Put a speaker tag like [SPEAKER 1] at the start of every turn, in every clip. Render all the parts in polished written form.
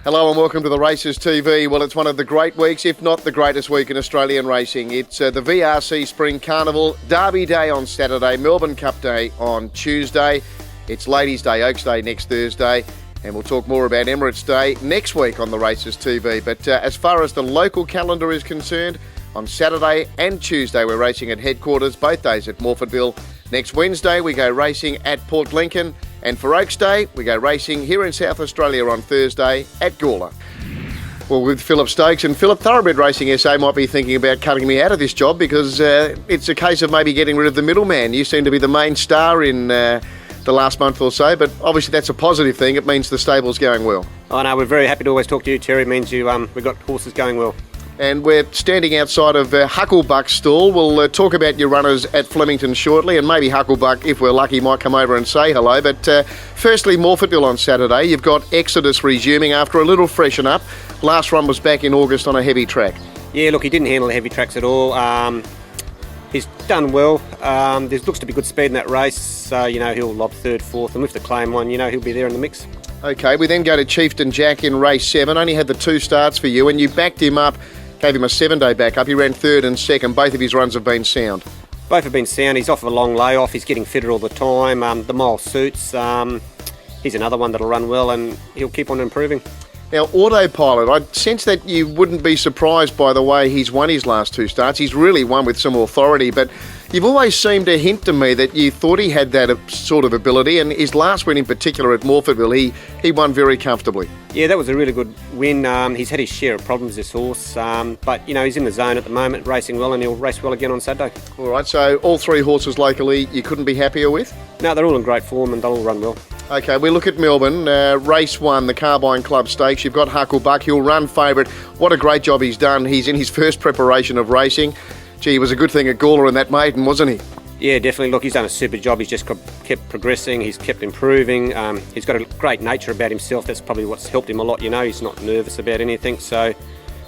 [SPEAKER 1] Hello and welcome to the Races TV. Well, it's one of the great weeks, if not the greatest week in Australian racing. It's the VRC Spring Carnival, Derby Day on Saturday, Melbourne Cup Day on Tuesday. It's Ladies' Day, Oaks Day next Thursday, and we'll talk more about Emirates Day next week on the Races TV. But as far as the local calendar is concerned, on Saturday and Tuesday we're racing at headquarters, both days at Morphettville. Next Wednesday we go racing at Port Lincoln. And for Oaks Day, we go racing here in South Australia on Thursday at Gawler. Well, with Phillip Stokes, and Phillip, Thoroughbred Racing SA might be thinking about cutting me out of this job because it's a case of maybe getting rid of the middleman. You seem to be the main star in the last month or so, but obviously that's a positive thing. It means the stable's going well.
[SPEAKER 2] I know, we're very happy to always talk to you, Terry. It means we've got horses going well.
[SPEAKER 1] And we're standing outside of Hucklebuck's stall. We'll talk about your runners at Flemington shortly, and maybe Hucklebuck, if we're lucky, might come over and say hello. But firstly, Morphettville on Saturday. You've got Exodus resuming after a little freshen up. Last run was back in August on a heavy track.
[SPEAKER 2] Yeah, look, he didn't handle the heavy tracks at all. He's done well. There looks to be good speed in that race, so, he'll lob third, fourth, and with the claim one, he'll be there in the mix.
[SPEAKER 1] OK, we then go to Chieftain Jack in race 7. Only had the 2 starts for you, and you backed him up. Gave him a 7-day backup. He ran 3rd and 2nd. Both of his runs have been sound.
[SPEAKER 2] Both have been sound. He's off of a long layoff. He's getting fitter all the time. The mile suits. He's another one that'll run well, and he'll keep on improving.
[SPEAKER 1] Now, Autopilot, I sense that you wouldn't be surprised by the way he's won his last 2 starts. He's really won with some authority, but you've always seemed to hint to me that you thought he had that sort of ability, and his last win in particular at Morphettville, he won very comfortably.
[SPEAKER 2] Yeah, that was a really good win. He's had his share of problems, this horse, but, he's in the zone at the moment, racing well, and he'll race well again on Saturday. All
[SPEAKER 1] right, so all 3 horses locally you couldn't be happier with?
[SPEAKER 2] No, they're all in great form and they'll all run well.
[SPEAKER 1] OK, we look at Melbourne, race 1, the Carbine Club Stakes. You've got Hucklebuck, he'll run favourite. What a great job he's done. He's in his first preparation of racing. Gee, it was a good thing at Gawler in that maiden, wasn't he?
[SPEAKER 2] Yeah, definitely. Look, he's done a super job. He's just kept progressing. He's kept improving. He's got a great nature about himself. That's probably what's helped him a lot. He's not nervous about anything. So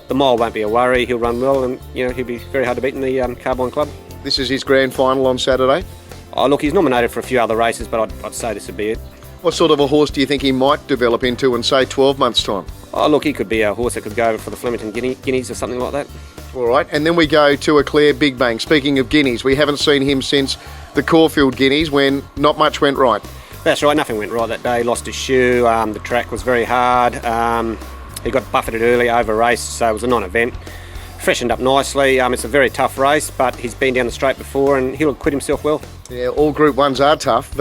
[SPEAKER 2] the mile won't be a worry. He'll run well, and he'll be very hard to beat in the Carbine Club.
[SPEAKER 1] This is his grand final on Saturday?
[SPEAKER 2] Oh, look, he's nominated for a few other races, but I'd say this would be it.
[SPEAKER 1] What sort of a horse do you think he might develop into in, say, 12 months' time?
[SPEAKER 2] Oh, look, he could be a horse that could go over for the Flemington Guineas or something like that.
[SPEAKER 1] All right, and then we go to a Claire Big Bang. Speaking of Guineas, we haven't seen him since the Caulfield Guineas when not much went right.
[SPEAKER 2] That's right, nothing went right that day. He lost his shoe, the track was very hard. He got buffeted early, over-raced, so it was a non-event. Freshened up nicely. It's a very tough race, but he's been down the straight before and he'll acquit himself well. Yeah,
[SPEAKER 1] all Group 1s are tough.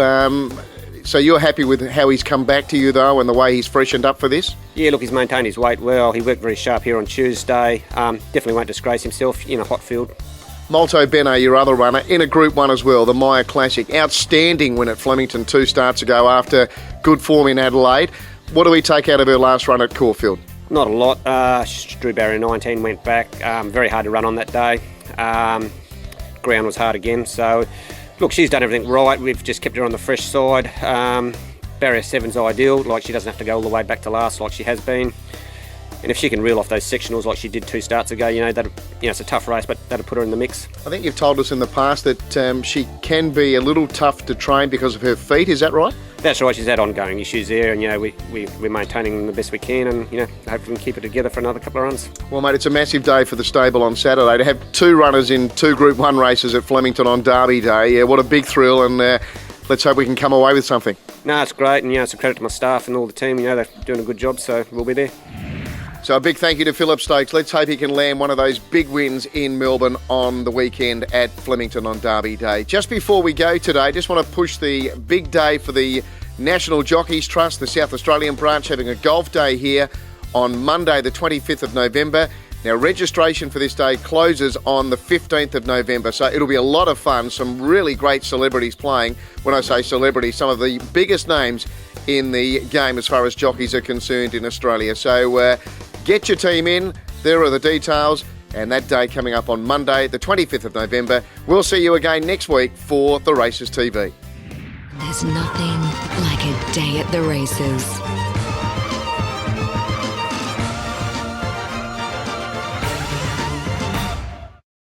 [SPEAKER 1] So you're happy with how he's come back to you, though, and the way he's freshened up for this?
[SPEAKER 2] Yeah, look, he's maintained his weight well. He worked very sharp here on Tuesday. Definitely won't disgrace himself in a hot field.
[SPEAKER 1] Molto Bene, your other runner, in a Group 1 as well, the Maya Classic. Outstanding win at Flemington 2 starts ago after good form in Adelaide. What do we take out of her last run at Caulfield?
[SPEAKER 2] Not a lot. She drew barrier 19, went back. Very hard to run on that day. Ground was hard again, so... Look, she's done everything right. We've just kept her on the fresh side. Barrier 7's ideal. Like, she doesn't have to go all the way back to last like she has been. And if she can reel off those sectionals like she did 2 starts ago, it's a tough race, but that'll put her in the mix.
[SPEAKER 1] I think you've told us in the past that she can be a little tough to train because of her feet. Is that right?
[SPEAKER 2] That's right. She's had ongoing issues there, and we're maintaining them the best we can, and hopefully we can keep it together for another couple of runs. Well,
[SPEAKER 1] mate, it's a massive day for the stable on Saturday to have 2 runners in 2 Group 1 races at Flemington on Derby Day. Yeah, what a big thrill, and let's hope we can come away with something.
[SPEAKER 2] No, it's great, and it's a credit to my staff and all the team. They're doing a good job, so we'll be there.
[SPEAKER 1] So a big thank you to Phillip Stokes. Let's hope he can land one of those big wins in Melbourne on the weekend at Flemington on Derby Day. Just before we go today, just want to push the big day for the National Jockeys Trust, the South Australian branch, having a golf day here on Monday, the 25th of November. Now, registration for this day closes on the 15th of November, so it'll be a lot of fun. Some really great celebrities playing. When I say celebrities, some of the biggest names in the game as far as jockeys are concerned in Australia. So get your team in. There are the details. And that day coming up on Monday, the 25th of November. We'll see you again next week for the Races TV.
[SPEAKER 3] There's nothing like a day at the races.